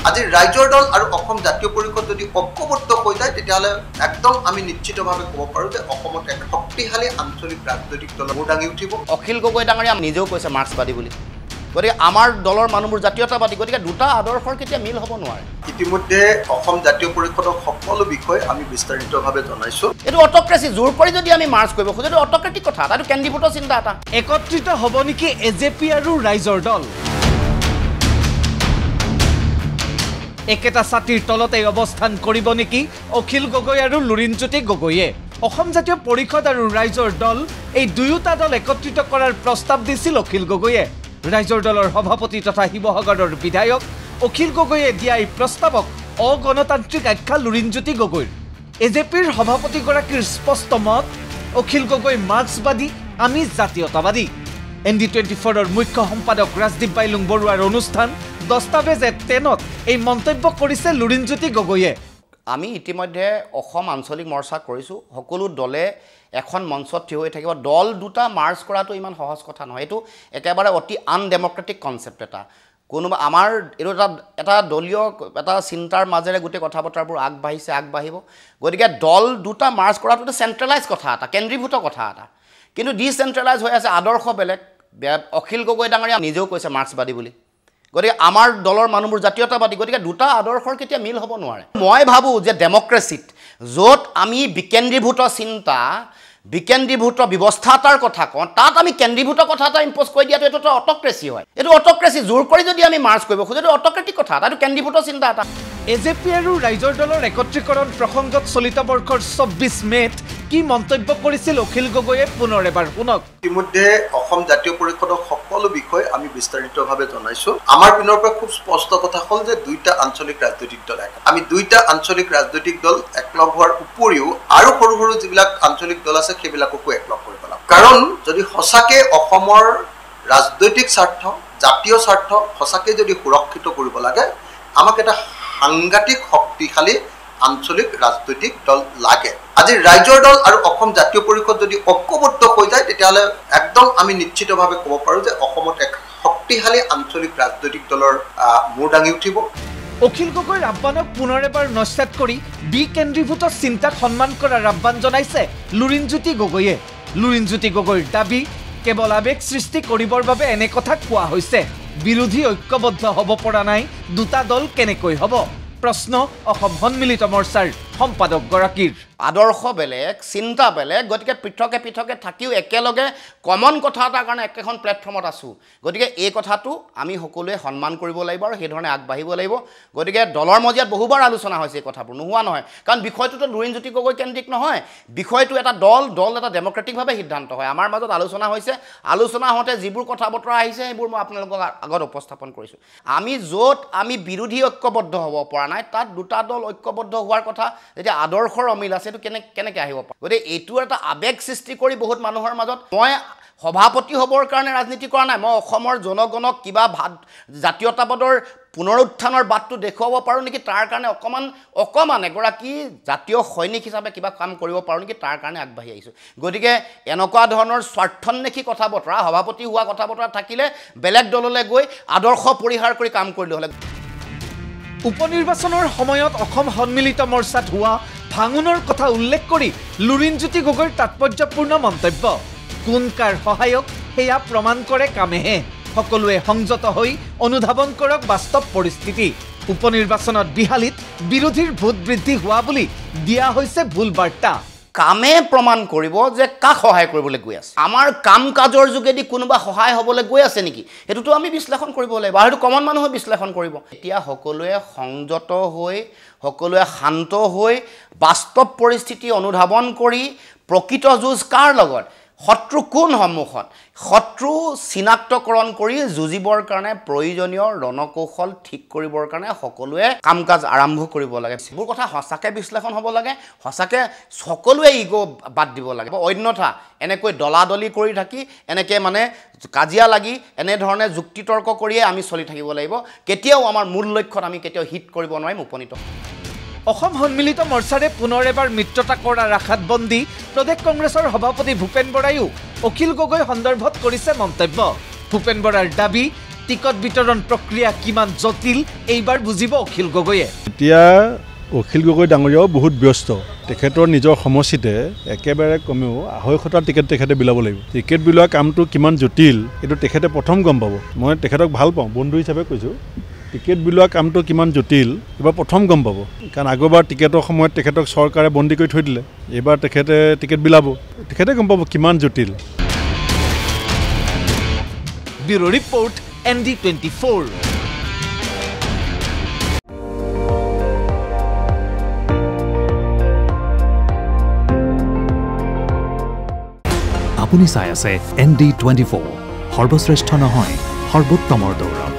আজি ৰাইজৰ দল আৰু অসম জাতীয় পৰিষদ যদি ঐক্যবদ্ধ হৈ যায় তেতিয়াহ'লে একদম আমি নিশ্চিতভাৱে ক'ব পাৰোঁ যে অসমত এক শক্তিশালী আঞ্চলিক ৰাজনৈতিক দল দাঙি উঠিব। অখিল গগৈ ডাঙৰীয়া নিজেও কৈছে মাৰ্ক্সবাদী বুলি, গতিকে আমাৰ দলৰ মানুহবোৰ জাতীয়তাবাদী, গতিকে দুটা আদৰ্শৰ কেতিয়া মিল হ'ব নোৱাৰে। ইতিমধ্যে অসম জাতীয় পৰিষদৰ সকলো বিষয় আমি বিস্তাৰিতভাৱে জনাইছোঁ। এইটো অট'ক্ৰেচি, জোৰ কৰি যদি আমি মাৰ্চ কৰিব খোজো এইটো অট'ক্ৰেটিক কথা, এইটো কেন্দ্ৰীভূত চিন্তা এটা। একত্ৰিত হ'ব নেকি এজেপি আৰু ৰাইজৰ দল? একেটা ছাতিৰ তলতে অৱস্থান কৰিব নেকি অখিল গগৈ আৰু লুৰিণজ্যোতি গগৈয়ে? অসম জাতীয় পৰিষদ আৰু ৰাইজৰ দল এই দুয়োটা দল একত্ৰিত কৰাৰ প্ৰস্তাৱ দিছিল অখিল গগৈয়ে। ৰাইজৰ দলৰ সভাপতি তথা শিৱসাগৰৰ বিধায়ক অখিল গগৈয়ে দিয়া এই প্ৰস্তাৱক অগণতান্ত্ৰিক আখ্যা লুৰিণজ্যোতি গগৈৰ। এজেপিৰ সভাপতিগৰাকীৰ স্পষ্ট মত, অখিল গগৈ মাৰ্ক্সবাদী, আমি জাতীয়তাবাদী। ND24ৰ মুখ্য সম্পাদক ৰাজদীপ বাইলুং বৰুৱাৰ অনুষ্ঠান দস্তাবেজে 10ত এই মন্তব্য কৰিছে লুৰিণজ্যোতি গগৈয়ে। আমি ইতিমধ্যে অসম আঞ্চলিক মৰ্চা কৰিছোঁ, সকলো দলে এখন মঞ্চত থিয় হৈ থাকিব। দল দুটা মাৰ্চ কৰাটো ইমান সহজ কথা নহয়, এইটো একেবাৰে অতি আনডেমক্ৰেটিক কনচেপ্ট এটা। কোনোবা আমাৰ এইটো এটা দলীয় এটা চিন্তাৰ মাজেৰে গোটেই কথা বতৰাবোৰ আগবাঢ়িব। গতিকে দল দুটা মাৰ্চ কৰাটো এটা চেণ্ট্ৰেলাইজ কথা এটা, কেন্দ্ৰীভূত কথা এটা, কিন্তু ডিচেণ্ট্ৰেলাইজ হৈ আছে, আদৰ্শ বেলেগ। অখিল গগৈ ডাঙৰীয়া নিজেও কৈছে মাৰ্ক্সবাদী বুলি, গতিকে আমাৰ দলৰ মানুহবোৰ জাতীয়তাবাদী, গতিকে দুটা আদৰ্শৰ কেতিয়া মিল হ'ব নোৱাৰে। মই ভাবোঁ যে ডেমক্ৰেচিত য'ত আমি বিকেন্দ্ৰীভূত চিন্তা, বিকেন্দ্ৰীভূত ব্যৱস্থা এটাৰ কথা কওঁ, তাত আমি কেন্দ্ৰীভূত কথা এটা ইম্প'জ কৰি দিয়াটো এইটো এটা অট'ক্ৰেচি হয়। এইটো অট'ক্ৰেচি, জোৰ কৰি যদি আমি মাৰ্চ কৰিব খোজো এইটো অট'ক্ৰেটিক কথা, এইটো কেন্দ্ৰীভূত চিন্তা এটা। এজেপি আৰু ৰাইজৰ দলৰ একত্ৰীকৰণ প্ৰসংগত চলিত বৰ্ষৰ 24 মে'ত কি মন্তব্য কৰিছিল অখিল গগৈয়ে পুনৰ এবাৰ শুনক। ইতিমধ্যে অসম জাতীয় পৰিষদৰ সকলো বিষয় আমি বিস্তাৰিতভাৱে জনাইছোঁ। আমাৰ পিনৰ পৰা খুব স্পষ্ট কথা হ'ল যে দুইটা আঞ্চলিক ৰাজনৈতিক দল, আমি দুইটা আঞ্চলিক ৰাজনৈতিক দল একলগ হোৱাৰ উপৰিও আৰু সৰু সৰু যিবিলাক আঞ্চলিক দল আছে সেইবিলাককো একলগ কৰিব লাগে। কাৰণ যদি সঁচাকৈ অসমৰ ৰাজনৈতিক স্বাৰ্থ, জাতীয় স্বাৰ্থ সঁচাকৈ যদি সুৰক্ষিত কৰিব লাগে, আমাক এটা সাংঘাতিক শক্তিশালী আঞ্চলিক ৰাজনৈতিক দল লাগে। আজি ৰাইজৰ দল আৰু অসম জাতীয় পৰিষদ যদি ঐক্যবদ্ধ হৈ যায় তেতিয়াহ'লে একদম আমি নিশ্চিতভাৱে ক'ব পাৰোঁ যে অসমত এক শক্তিশালী আঞ্চলিক ৰাজনৈতিক দলৰ মূৰ দাঙি উঠিব। অখিল গগৈৰ আহ্বানক পুনৰ এবাৰ নস্যাৎ কৰি বিকেন্দ্ৰীভূত চিন্তাক সন্মান কৰাৰ আহ্বান জনাইছে লুৰিণজ্যোতি গগৈয়ে। লুৰিণজ্যোতি গগৈৰ দাবী, কেৱল আৱেগ সৃষ্টি কৰিবৰ বাবে এনে কথা কোৱা হৈছে। বিৰোধী ঐক্যবদ্ধ হ'ব পৰা নাই, দুটা দল কেনেকৈ হ'ব? প্ৰশ্ন অসম সন্মিলিত মৰ্চাৰ সম্পাদকগৰাকীৰ। আদৰ্শ বেলেগ, চিন্তা বেলেগ, গতিকে পৃথকে পৃথকে থাকিও একেলগে কমন কথা এটাৰ কাৰণে একেখন প্লেটফৰ্মত আছোঁ। গতিকে এই কথাটো আমি সকলোৱে সন্মান কৰিব লাগিব আৰু সেইধৰণে আগবাঢ়িব লাগিব। গতিকে দলৰ মজিয়াত বহুবাৰ আলোচনা হৈছে এই কথাবোৰ, নোহোৱা নহয়, কাৰণ বিষয়টোতো লুৰিণজ্যোতি গগৈ কেন্দ্ৰিক নহয়, বিষয়টো এটা দল এটা ডেমক্ৰেটিকভাৱে সিদ্ধান্ত হয়। আমাৰ মাজত আলোচনা হৈছে, আলোচনা হওঁতে যিবোৰ কথা বতৰা আহিছে সেইবোৰ মই আপোনালোকৰ আগত উপস্থাপন কৰিছোঁ। আমি বিৰোধী ঐক্যবদ্ধ হ'ব পৰা নাই, তাত দুটা দল ঐক্যবদ্ধ হোৱাৰ কথা যেতিয়া আদৰ্শৰ অমিল আছে, এইটো কেনেকৈ আহিব পাৰে? গতিকে এইটো এটা আৱেগ সৃষ্টি কৰি বহুত মানুহৰ মাজত, মই সভাপতি হ'বৰ কাৰণে ৰাজনীতি কৰা নাই, মই অসমৰ জনগণক কিবা জাতীয়তাবাদৰ পুনৰুত্থানৰ বাটটো দেখুৱাব পাৰোঁ নেকি, তাৰ কাৰণে অকণমান এগৰাকী জাতীয় সৈনিক হিচাপে কিবা কাম কৰিব পাৰোঁ নেকি, তাৰ কাৰণে আগবাঢ়ি আহিছোঁ। গতিকে এনেকুৱা ধৰণৰ স্বাৰ্থন্বেষী কথা বতৰা, সভাপতি হোৱা কথা বতৰা থাকিলে বেলেগ দললৈ গৈ আদৰ্শ পৰিহাৰ কৰি কাম কৰিলে হ'লে। উপনিৰ্বাচনৰ সময়ত অসম সন্মিলিত মৰ্চাত হোৱা ভাঙোনৰ কথা উল্লেখ কৰি লুৰিণজ্যোতি গগৈৰ তাৎপৰ্যপূৰ্ণ মন্তব্য। কোন কাৰ সহায়ক সেয়া প্ৰমাণ কৰে কামেহে। সকলোৱে সংযত হৈ অনুধাৱন কৰক বাস্তৱ পৰিস্থিতি। উপনিৰ্বাচনত বিহালীত বিৰোধীৰ ভোট বৃদ্ধি হোৱা বুলি দিয়া হৈছে ভুল বাৰ্তা। কামে প্ৰমাণ কৰিব যে কাক সহায় কৰিবলৈ গৈ আছে। আমাৰ কাম কাজৰ যোগেদি কোনোবা সহায় হ'বলৈ গৈ আছে নেকি, সেইটোতো আমি বিশ্লেষণ কৰিব লাগিব, আৰু সেইটো কমন মানুহে বিশ্লেষণ কৰিব। এতিয়া সকলোৱে সংযত হৈ, সকলোৱে শান্ত হৈ বাস্তৱ পৰিস্থিতি অনুধাৱন কৰি প্ৰকৃত যুঁজ কাৰ লগত, শত্ৰু কোন সন্মুখত, শত্ৰু চিনাক্তকৰণ কৰি যুঁজিবৰ কাৰণে প্ৰয়োজনীয় ৰণকৌশল ঠিক কৰিবৰ কাৰণে সকলোৱে কাম কাজ আৰম্ভ কৰিব লাগে। এইবোৰ কথা সঁচাকৈ বিশ্লেষণ হ'ব লাগে, সঁচাকৈ সকলোৱে ইগ' বাদ দিব লাগে। অন্যথা এনেকৈ দলাদলি কৰি থাকি, এনেকৈ কাজিয়া লাগি, এনেধৰণে যুক্তিতৰ্ক কৰিয়ে আমি চলি থাকিব লাগিব। কেতিয়াও আমাৰ মূল লক্ষ্যত আমি কেতিয়াও হিট কৰিব নোৱাৰিম, উপনীত। অসম সন্মিলিত মৰ্চাৰে পুনৰ এবাৰ মিত্ৰতা কৰাৰ আশাত বন্দী প্ৰদেশ কংগ্ৰেছৰ সভাপতি ভূপেন বৰায়ো অখিল গগৈ সন্দৰ্ভত কৰিছে মন্তব্য। ভূপেন বৰাৰ দাবী, টিকট বিতৰণ প্ৰক্ৰিয়া কিমান জটিল এইবাৰ বুজিব অখিল গগৈয়ে। এতিয়া অখিল গগৈ ডাঙৰীয়াও বহুত ব্যস্ত। তেখেতৰ নিজৰ সমষ্টিতে একেবাৰে কমেও 250টা টিকেট তেখেতে বিলাব লাগিব। টিকেট বিলোৱা কামটো কিমান জটিল এইটো তেখেতে প্ৰথম গম পাব। মই তেখেতক ভাল পাওঁ, বন্ধু হিচাপে কৈছোঁ। টিকেট বিলোৱা কামটো কিমান জটিল এইবাৰ প্ৰথম গম পাব, কাৰণ আগৰবাৰ টিকেটৰ সময়ত তেখেতক চৰকাৰে বন্দী কৰি থৈ দিলে। এইবাৰ তেখেতে টিকেট বিলাব, তেখেতে গম পাব কিমান জটিল। Bureau report ND24। আপুনি চাই আছে ND24, সৰ্বশ্ৰেষ্ঠ নহয় সৰ্বোত্তমৰ দৌৰ।